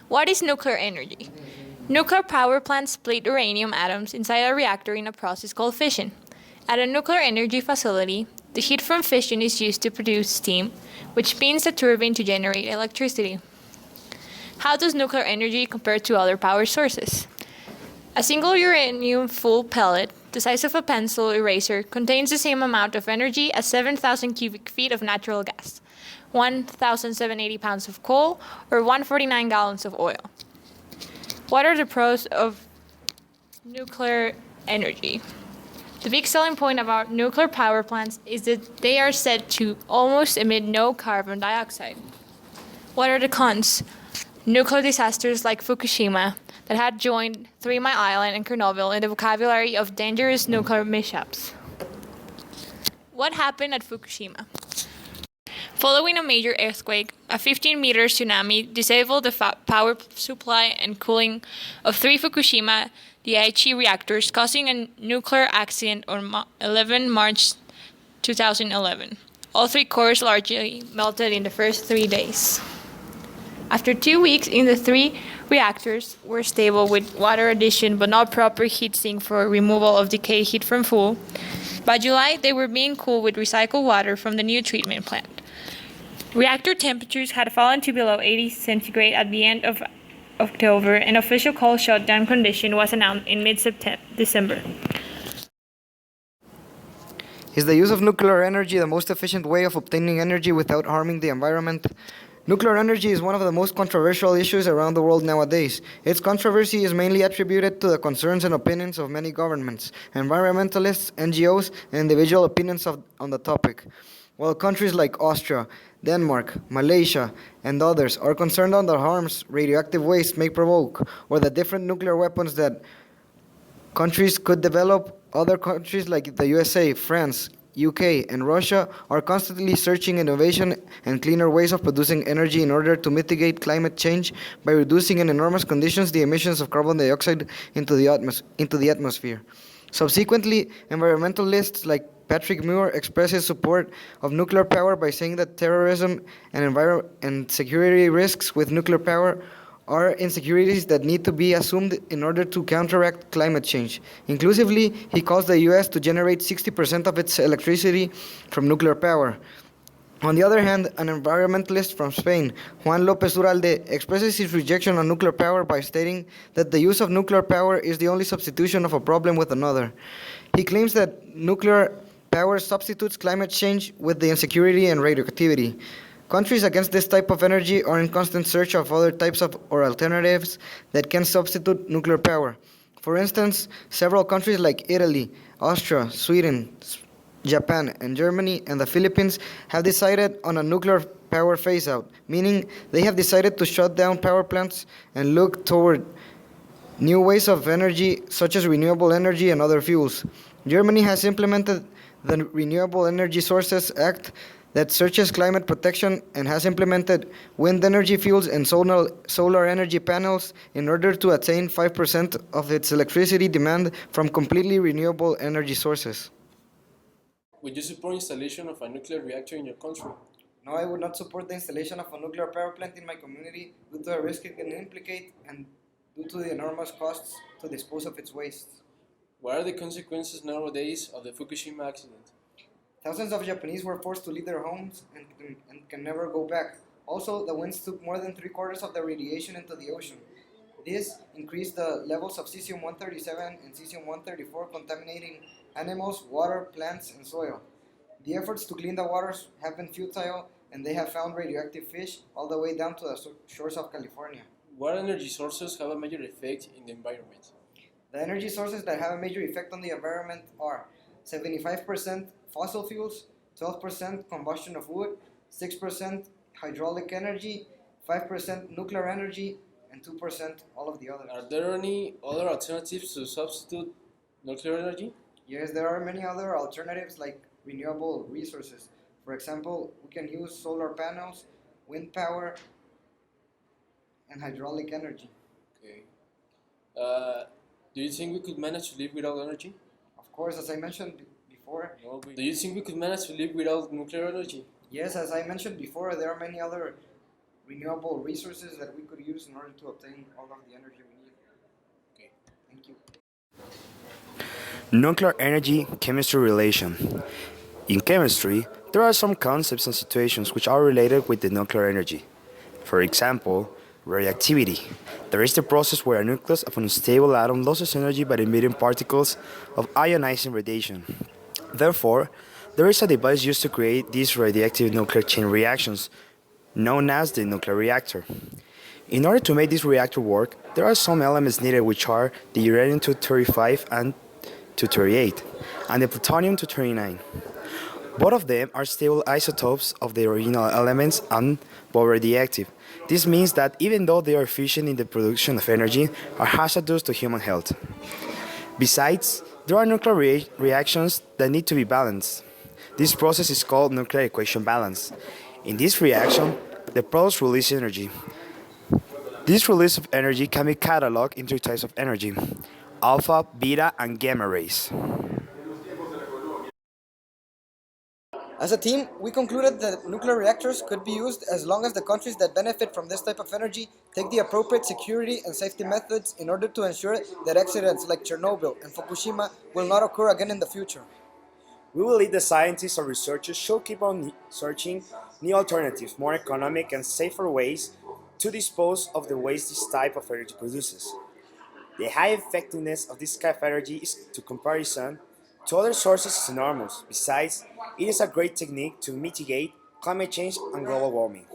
What is nuclear energy? Nuclear power plants split uranium atoms inside a reactor in a process called fission. At a nuclear energy facility, the heat from fission is used to produce steam, which spins a turbine to generate electricity. How does nuclear energy compare to other power sources? A single uranium fuel pellet, the size of a pencil eraser, contains the same amount of energy as 7,000 cubic feet of natural gas, 1,780 pounds of coal, or 149 gallons of oil. What are the pros of nuclear energy? The big selling point about nuclear power plants is that they are said to almost emit no carbon dioxide. What are the cons? Nuclear disasters like Fukushima that had joined 3 Mile Island and Chernobyl in the vocabulary of dangerous nuclear mishaps. What happened at Fukushima? Following a major earthquake, a 15-meter tsunami disabled the power supply and cooling of 3 Fukushima Daiichi reactors, causing a nuclear accident on 11 March 2011. All 3 cores largely melted in the first 3 days. After 2 weeks, the 3 reactors were stable with water addition but not proper heat sink for removal of decayed heat from fuel. By July, they were being cooled with recycled water from the new treatment plant. Reactor temperatures had fallen to below 80 centigrade at the end of October, and official cold shutdown condition was announced in mid-December. Is the use of nuclear energy the most efficient way of obtaining energy without harming the environment? Nuclear energy is one of the most controversial issues around the world nowadays. Its controversy is mainly attributed to the concerns and opinions of many governments, environmentalists, NGOs, and individual opinions on the topic. While countries like Austria, Denmark, Malaysia, and others are concerned on the harms radioactive waste may provoke, or the different nuclear weapons that countries could develop, other countries like the USA, France, UK, and Russia are constantly searching innovation and cleaner ways of producing energy in order to mitigate climate change by reducing in enormous conditions the emissions of carbon dioxide into the atmosphere. Subsequently, environmentalists like Patrick Muir expresses support of nuclear power by saying that terrorism and security risks with nuclear power are insecurities that need to be assumed in order to counteract climate change. Inclusively, he calls the US to generate 60% of its electricity from nuclear power. On the other hand, an environmentalist from Spain, Juan López Uralde, expresses his rejection on nuclear power by stating that the use of nuclear power is the only substitution of a problem with another. He claims that nuclear power substitutes climate change with the insecurity and radioactivity. Countries against this type of energy are in constant search of other types of or alternatives that can substitute nuclear power. For instance, several countries like Italy, Austria, Sweden, Japan, and Germany, and the Philippines have decided on a nuclear power phase-out, meaning they have decided to shut down power plants and look toward new ways of energy, such as renewable energy and other fuels. Germany has implemented the Renewable Energy Sources Act that searches climate protection and has implemented wind energy fuels and solar energy panels in order to attain 5% of its electricity demand from completely renewable energy sources. Would you support installation of a nuclear reactor in your country? No, I would not support the installation of a nuclear power plant in my community due to the risk it can implicate and due to the enormous costs to dispose of its waste. What are the consequences nowadays of the Fukushima accident? Thousands of Japanese were forced to leave their homes and can never go back. Also, the winds took more than 3/4 of the radiation into the ocean. This increased the levels of cesium-137 and cesium-134, contaminating animals, water, plants, and soil. The efforts to clean the waters have been futile, and they have found radioactive fish all the way down to the shores of California. What energy sources have a major effect in the environment? The energy sources that have a major effect on the environment are 75% fossil fuels, 12% combustion of wood, 6% hydraulic energy, 5% nuclear energy, and 2% all of the others. Are there any other alternatives to substitute nuclear energy? Yes, there are many other alternatives like renewable resources. For example, we can use solar panels, wind power, and hydraulic energy. Okay. Do you think we could manage to live without energy? Of course, as I mentioned before. No, do you think we could manage to live without nuclear energy? Yes, as I mentioned before, there are many other renewable resources that we could use in order to obtain all of the energy we need. Okay. Thank you. Nuclear energy chemistry relation. In chemistry, there are some concepts and situations which are related with the nuclear energy. For example, radioactivity. There is the process where a nucleus of an unstable atom loses energy by emitting particles of ionizing radiation. Therefore, there is a device used to create these radioactive nuclear chain reactions, known as the nuclear reactor. In order to make this reactor work, there are some elements needed, which are the uranium-235 and 238, and the plutonium-239. Both of them are stable isotopes of the original elements and both radioactive. This means that even though they are efficient in the production of energy, are hazardous to human health. Besides, there are nuclear reactions that need to be balanced. This process is called nuclear equation balance. In this reaction, the products release energy. This release of energy can be cataloged into types of energy: alpha, beta, and gamma rays. As a team, we concluded that nuclear reactors could be used as long as the countries that benefit from this type of energy take the appropriate security and safety methods in order to ensure that accidents like Chernobyl and Fukushima will not occur again in the future. We believe the scientists and researchers should keep on searching new alternatives, more economic and safer ways to dispose of the waste this type of energy produces. The high effectiveness of this type of energy is, to comparison to other sources, is enormous. Besides, it is a great technique to mitigate climate change and global warming.